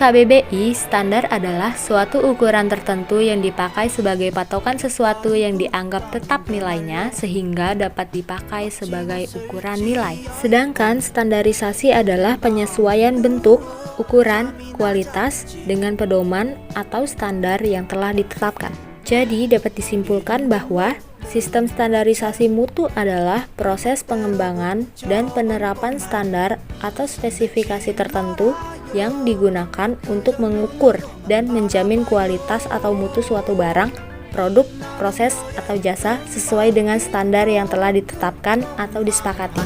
KBBI, standar adalah suatu ukuran tertentu yang dipakai sebagai patokan sesuatu yang dianggap tetap nilainya sehingga dapat dipakai sebagai ukuran nilai. Sedangkan standarisasi adalah penyesuaian bentuk, ukuran, kualitas dengan pedoman atau standar yang telah ditetapkan. Jadi dapat disimpulkan bahwa sistem standarisasi mutu adalah proses pengembangan dan penerapan standar atau spesifikasi tertentu yang digunakan untuk mengukur dan menjamin kualitas atau mutu suatu barang, produk, proses, atau jasa sesuai dengan standar yang telah ditetapkan atau disepakati.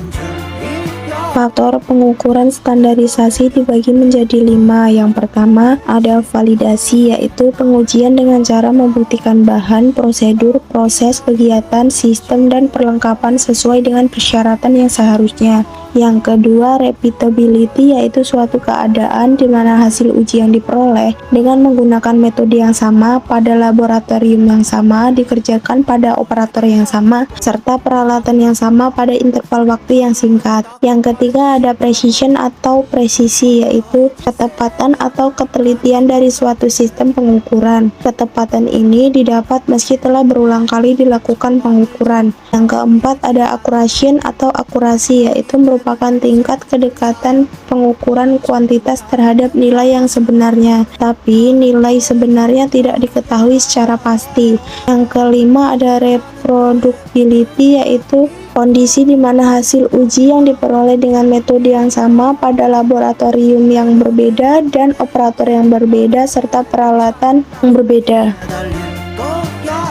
Faktor pengukuran standarisasi dibagi menjadi 5. Yang pertama ada validasi, yaitu pengujian dengan cara membuktikan bahan, prosedur, proses, kegiatan, sistem, dan perlengkapan sesuai dengan persyaratan yang seharusnya. Yang kedua, repeatability, yaitu suatu keadaan di mana hasil uji yang diperoleh dengan menggunakan metode yang sama pada laboratorium yang sama dikerjakan pada operator yang sama serta peralatan yang sama pada interval waktu yang singkat. Yang ketiga ada precision atau presisi, yaitu ketepatan atau ketelitian dari suatu sistem pengukuran. Ketepatan ini didapat meski telah berulang kali dilakukan pengukuran. Yang keempat ada accuracy atau akurasi, yaitu merupakan tingkat kedekatan pengukuran kuantitas terhadap nilai yang sebenarnya, tapi nilai sebenarnya tidak diketahui secara pasti. Yang kelima ada reproducibility, yaitu kondisi di mana hasil uji yang diperoleh dengan metode yang sama pada laboratorium yang berbeda dan operator yang berbeda serta peralatan yang berbeda.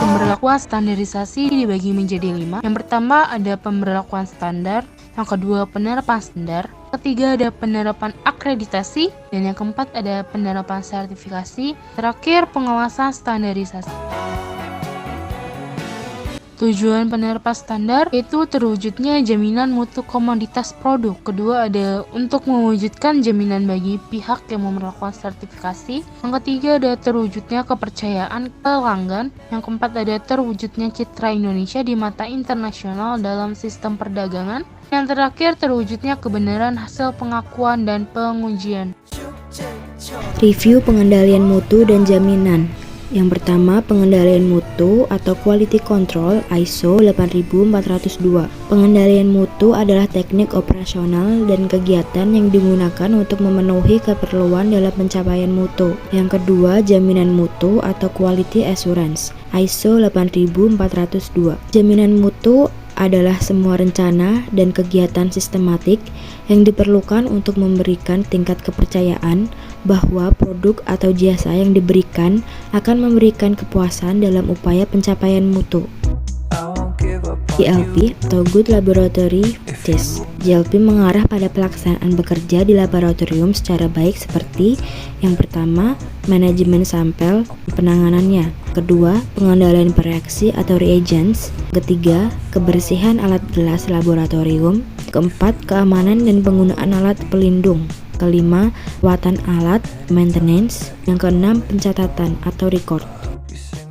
Pemberlakuan standarisasi dibagi menjadi 5. Yang pertama ada pemberlakuan standar, yang kedua penerapan standar, ketiga ada penerapan akreditasi, dan yang keempat ada penerapan sertifikasi, terakhir pengawasan standarisasi. Tujuan penerapan standar yaitu terwujudnya jaminan mutu komoditas produk. Kedua ada untuk mewujudkan jaminan bagi pihak yang melakukan sertifikasi. Yang ketiga ada terwujudnya kepercayaan pelanggan. Yang keempat ada terwujudnya citra Indonesia di mata internasional dalam sistem perdagangan. Yang terakhir terwujudnya kebenaran hasil pengakuan dan pengujian. Review pengendalian mutu dan jaminan. Yang pertama, pengendalian mutu atau quality control ISO 8402. Pengendalian mutu adalah teknik operasional dan kegiatan yang digunakan untuk memenuhi keperluan dalam pencapaian mutu. Yang kedua, jaminan mutu atau quality assurance ISO 8402. Jaminan mutu adalah semua rencana dan kegiatan sistematik yang diperlukan untuk memberikan tingkat kepercayaan bahwa produk atau jasa yang diberikan akan memberikan kepuasan dalam upaya pencapaian mutu. GLP atau Good Laboratory Test. GLP mengarah pada pelaksanaan bekerja di laboratorium secara baik seperti yang pertama, manajemen sampel, penanganannya. Kedua, pengendalian reaksi atau reagents. Ketiga, kebersihan alat gelas laboratorium. Keempat, keamanan dan penggunaan alat pelindung. Kelima, perawatan alat, maintenance. Yang keenam, pencatatan atau record.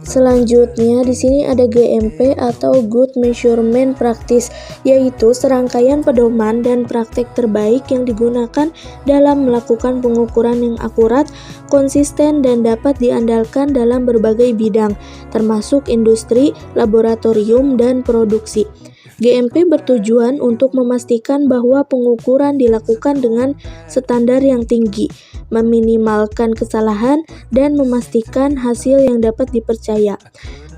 Selanjutnya di sini ada GMP atau Good Measurement Practice, yaitu serangkaian pedoman dan praktek terbaik yang digunakan dalam melakukan pengukuran yang akurat, konsisten dan dapat diandalkan dalam berbagai bidang, termasuk industri, laboratorium dan produksi. GMP bertujuan untuk memastikan bahwa pengukuran dilakukan dengan standar yang tinggi, meminimalkan kesalahan, dan memastikan hasil yang dapat dipercaya.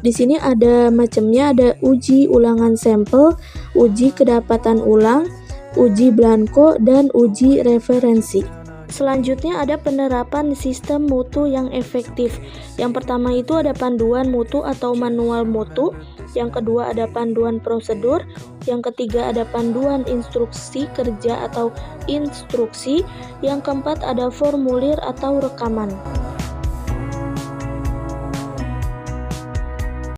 Di sini ada macamnya, ada uji ulangan sampel, uji kedapatan ulang, uji blanko, dan uji referensi. Selanjutnya ada penerapan sistem mutu yang efektif. Yang pertama itu ada panduan mutu atau manual mutu. Yang kedua ada panduan prosedur. Yang ketiga ada panduan instruksi kerja atau instruksi. Yang keempat ada formulir atau rekaman.